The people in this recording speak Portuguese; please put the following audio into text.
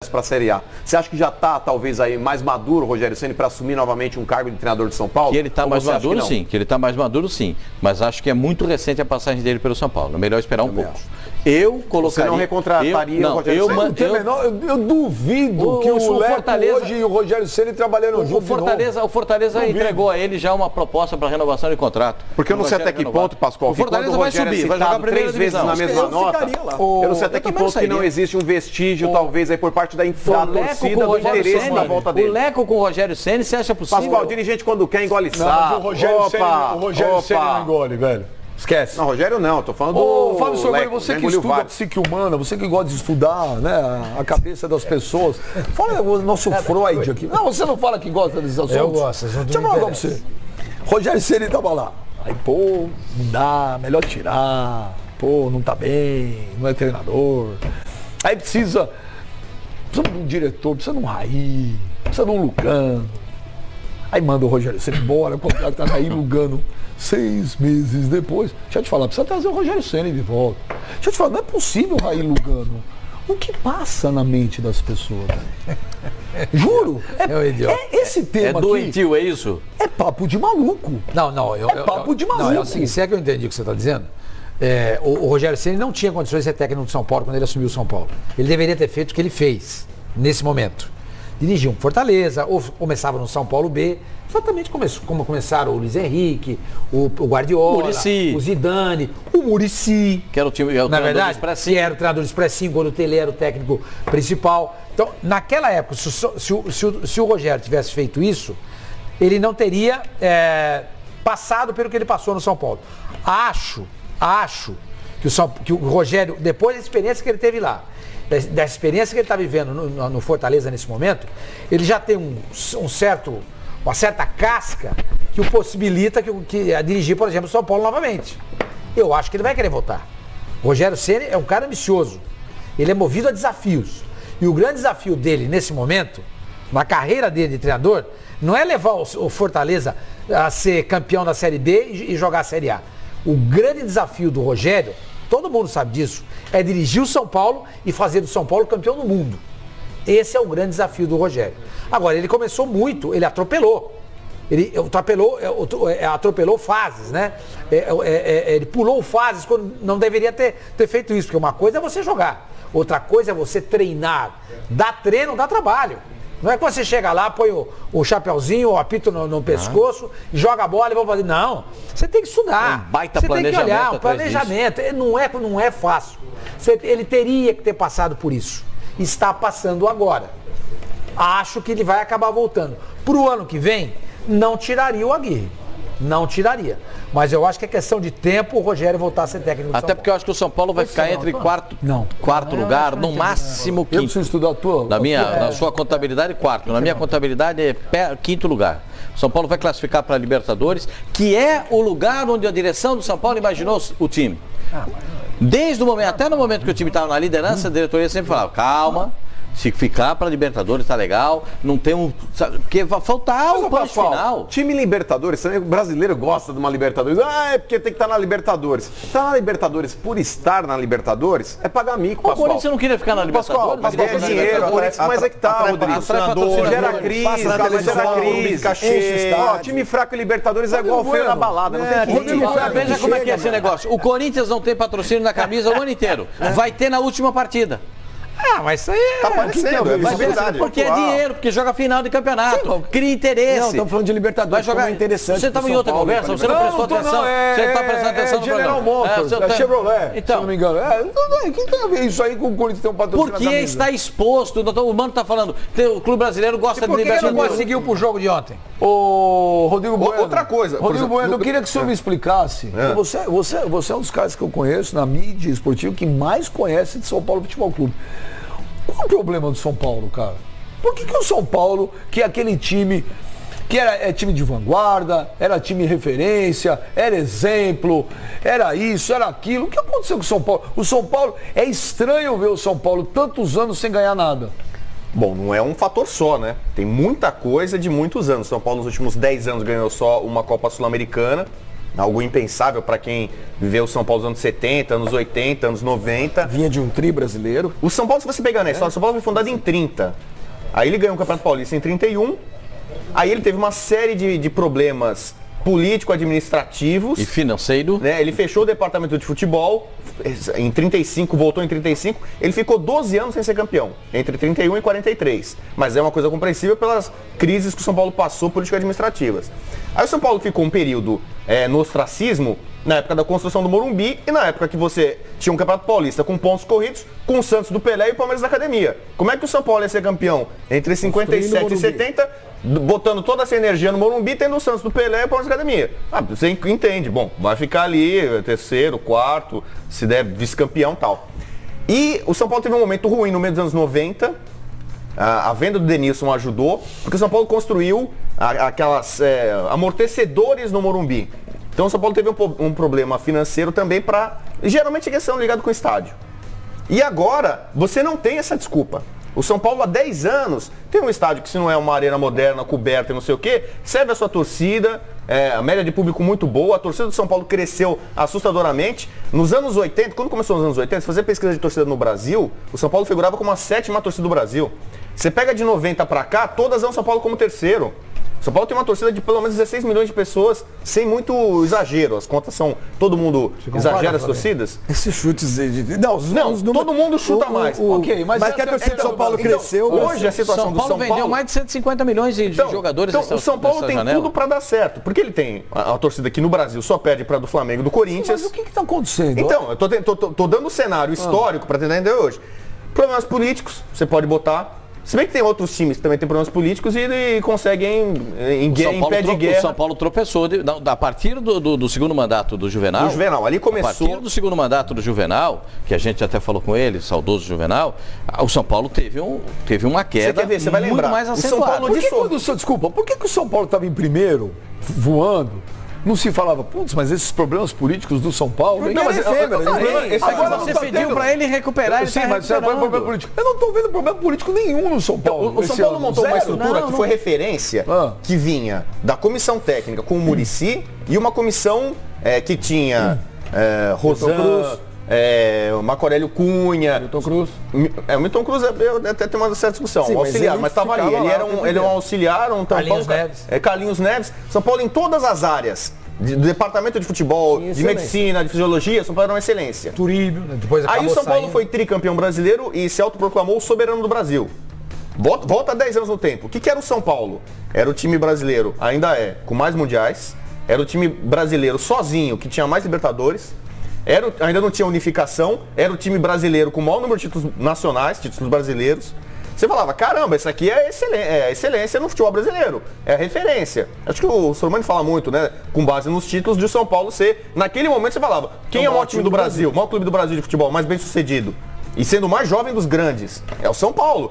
projetos para a Série A. Você acha que já está, talvez, aí mais maduro o Rogério Ceni para assumir novamente um cargo de treinador de São Paulo? Que ele está mais maduro, sim. Que ele está mais maduro, sim. Mas acho que é muito recente a passagem dele pelo São Paulo. É melhor esperar um pouco. Eu colocaria... Você não recontrataria o Rogério Ceni? Eu duvido que o Leco hoje e o Rogério Ceni trabalharam juntos. O Fortaleza entregou a ele já uma proposta para renovação de contrato. Porque eu não sei até que ponto, Pascoal, o Fortaleza vai subir, vai jogar a primeira 3 vezes na mesma nota. Eu não sei até que ponto que não existe um vestígio, talvez, aí por parte da torcida do interesse da volta dele. O Leco com o Rogério Ceni, você acha possível? Pascoal, dirigente quando quer engole sapo. O Rogério Ceni não engole, velho. Esquece. Não, Rogério não, tô falando do Fábio Sorgoni, você que estuda a psique humana, você que gosta de estudar, né, a cabeça das pessoas. Fala o nosso Freud aqui. Não, você não fala que gosta desses assuntos? Eu gosto. Deixa eu falar pra você. Rogério Ceni tava lá. Aí, pô, não dá, melhor tirar. Pô, não tá bem, não é treinador. Aí precisa de um diretor, precisa de um Raí, precisa de um Lugano. Aí manda o Rogério Ceni embora, contrata Raí Lugano. 6 meses depois, deixa eu te falar, precisa trazer o Rogério Ceni de volta. Deixa eu te falar, não é possível o Raí Lugano. O que passa na mente das pessoas? Juro. Esse tema é doentio, é isso? É papo de maluco. Não. Papo de maluco. Não, é o seguinte, se é que eu entendi o que você está dizendo, o Rogério Ceni não tinha condições de ser técnico do São Paulo quando ele assumiu o São Paulo. Ele deveria ter feito o que ele fez nesse momento. Dirigiam Fortaleza, ou começava no São Paulo B, exatamente como começaram o Luiz Henrique, o Guardiola, Muricy, o Zidane, o Muricy, que era o time, na verdade, que era o treinador do Expressinho, quando o Tele era o técnico principal. Então, naquela época, se o Rogério tivesse feito isso, ele não teria passado pelo que ele passou no São Paulo. Acho que o Rogério, depois da experiência que ele teve lá, da experiência que ele está vivendo no Fortaleza nesse momento, ele já tem uma certa casca que o possibilita a dirigir, por exemplo, o São Paulo novamente. Eu acho que ele vai querer voltar. O Rogério Ceni é um cara ambicioso. Ele é movido a desafios. E o grande desafio dele, nesse momento, na carreira dele de treinador, não é levar o Fortaleza a ser campeão da Série B e jogar a Série A. O grande desafio do Rogério, todo mundo sabe disso, é dirigir o São Paulo e fazer do São Paulo campeão do mundo. Esse é o grande desafio do Rogério. Agora, ele começou muito, ele atropelou. Ele atropelou fases, né? Ele pulou fases quando não deveria ter feito isso, porque uma coisa é você jogar, outra coisa é você treinar. Dá treino, dá trabalho. Não é que você chega lá, põe o chapeuzinho, o apito no pescoço, joga a bola e vai fazer. Não, você tem que estudar. Um baita você planejamento. Tem que olhar, um planejamento. Não é fácil. Ele teria que ter passado por isso. Está passando agora. Acho que ele vai acabar voltando. Pro ano que vem, não tiraria o Aguirre. Não tiraria. Mas eu acho que é questão de tempo o Rogério voltar a ser técnico do São Paulo. Até porque eu acho que o São Paulo vai ficar entre quarto lugar, no máximo quinto. Eu preciso estudar a tua. Na sua contabilidade, quarto. Na minha contabilidade é quinto lugar. O São Paulo vai classificar para a Libertadores, que é o lugar onde a direção do São Paulo imaginou o time. Desde o momento, até no momento que o time estava na liderança, a diretoria sempre falava, calma. Se ficar para Libertadores tá legal, não tem porque vai faltar o punch final. Time Libertadores, também o brasileiro gosta de uma Libertadores. É porque tem que estar na Libertadores. Tá na Libertadores por estar na Libertadores é pagar mico, Pascoal. O Corinthians não queria ficar na Libertadores. Pascoal, é dinheiro, mas é que tá, Rodrigo. Gera crise, cachê. Time fraco em Libertadores é igual feio na balada. Veja como é que é esse negócio. O Corinthians não tem patrocínio na camisa o ano inteiro. Vai ter na última partida. Mas isso aí tá parecendo, é verdade. Porque é dinheiro, porque joga final de campeonato, cria interesse. Não, estamos falando de Libertadores, vai jogar interessante. Você estava em outra conversa, você não prestou atenção. Você está prestando atenção no General Motors, Chevrolet, então, se não me engano. O que tem a ver isso aí com o Corinthians ter um patrocínio? Porque está exposto, o Mano está falando, o clube brasileiro gosta de Libertadores. Por que não conseguiu pro jogo de ontem? Ô, Rodrigo Bueno. Outra coisa. Rodrigo Bueno, eu queria que o senhor me explicasse. Você é um dos caras que eu conheço na mídia esportiva que mais conhece de São Paulo Futebol Clube. Qual o problema do São Paulo, cara? Por que o São Paulo, que é aquele time que era time de vanguarda, era time referência, era exemplo, era isso, era aquilo, o que aconteceu com o São Paulo? O São Paulo, é estranho ver o São Paulo tantos anos sem ganhar nada. Bom, não é um fator só, né? Tem muita coisa de muitos anos. São Paulo nos últimos 10 anos ganhou só uma Copa Sul-Americana. algo impensável para quem viveu o São Paulo nos anos 70, anos 80, anos 90. Vinha de um tri brasileiro. O São Paulo, se você pegar na história, o São Paulo foi fundado em 30. Aí ele ganhou o Campeonato Paulista em 31. Aí ele teve uma série de problemas político-administrativos. E financeiro. Né? Ele fechou o departamento de futebol em 35, voltou em 35. Ele ficou 12 anos sem ser campeão, entre 31 e 43. Mas é uma coisa compreensível pelas crises que o São Paulo passou político-administrativas. Aí o São Paulo ficou um período no ostracismo, na época da construção do Morumbi e na época que você tinha um Campeonato Paulista com pontos corridos, com o Santos do Pelé e o Palmeiras da Academia. Como é que o São Paulo ia ser campeão entre 57 e 70, botando toda essa energia no Morumbi, tendo o Santos do Pelé e o Palmeiras da Academia? Você entende, bom, vai ficar ali, terceiro, quarto, se der vice-campeão e tal. E o São Paulo teve um momento ruim no meio dos anos 90, a venda do Denilson ajudou, porque o São Paulo construiu aquelas amortecedores no Morumbi. Então o São Paulo teve um problema financeiro também geralmente questão ligada com o estádio. E agora, você não tem essa desculpa. O São Paulo há 10 anos tem um estádio que, se não é uma arena moderna, coberta e não sei o quê, serve a sua torcida, a média de público muito boa, a torcida do São Paulo cresceu assustadoramente. Nos anos 80, quando começou nos anos 80, se fazer pesquisa de torcida no Brasil, o São Paulo figurava como a 7ª torcida do Brasil. Você pega de 90 pra cá, todas é o São Paulo como terceiro. São Paulo tem uma torcida de pelo menos 16 milhões de pessoas, sem muito exagero. As contas são... Todo mundo exagera as torcidas? Esses chutes de... Não, todo mundo chuta mais. Ok, mas que a torcida do São Paulo cresceu... Hoje a situação do São Paulo... vendeu mais de 150 milhões de jogadores Então o São Paulo tem tudo para dar certo. Porque ele tem a torcida aqui no Brasil, só perde para do Flamengo e do Corinthians. Mas o que está acontecendo? Então, eu tô dando o cenário histórico para tentar entender hoje. Problemas políticos, você pode botar... Se bem que tem outros times que também têm problemas políticos e conseguem em pé de guerra. O São Paulo tropeçou a partir do segundo mandato do Juvenal. Do Juvenal, ali começou. A partir do segundo mandato do Juvenal, que a gente até falou com ele, saudoso Juvenal, o São Paulo teve uma queda você vai lembrar. muito mais acentuada. O São Paulo por que o São Paulo estava em primeiro, voando? Não se falava, putz, mas esses problemas políticos do São Paulo... Não, mas agora você pediu para ele recuperar, ele sim, mas você vai problema político. Eu não estou vendo problema político nenhum no São Paulo. O São Paulo montou uma estrutura que foi referência, que vinha da comissão técnica com o Muricy e uma comissão que tinha Rosan, Marco Cunha. Milton Cruz. O Milton Cruz até tem uma certa discussão. Sim, um auxiliar, mas estava ali. Ele era um auxiliar, um tampão. Carlinhos Neves. São Paulo em todas as áreas. Do departamento de futebol, de medicina, de fisiologia, São Paulo era uma excelência. Turíbio, depois aí o São Paulo foi tricampeão brasileiro e se autoproclamou o soberano do Brasil. Volta 10 anos no tempo. O que era o São Paulo? Era o time brasileiro, ainda com mais mundiais. Era o time brasileiro sozinho, que tinha mais Libertadores. Ainda não tinha unificação, era o time brasileiro com o maior número de títulos nacionais, títulos brasileiros. Você falava, caramba, isso aqui é excelência no futebol brasileiro, é a referência. Acho que o Sormani fala muito, né, com base nos títulos de São Paulo ser, naquele momento você falava, quem é o maior time do Brasil, o maior clube do Brasil de futebol, mais bem sucedido? E sendo o mais jovem dos grandes, é o São Paulo.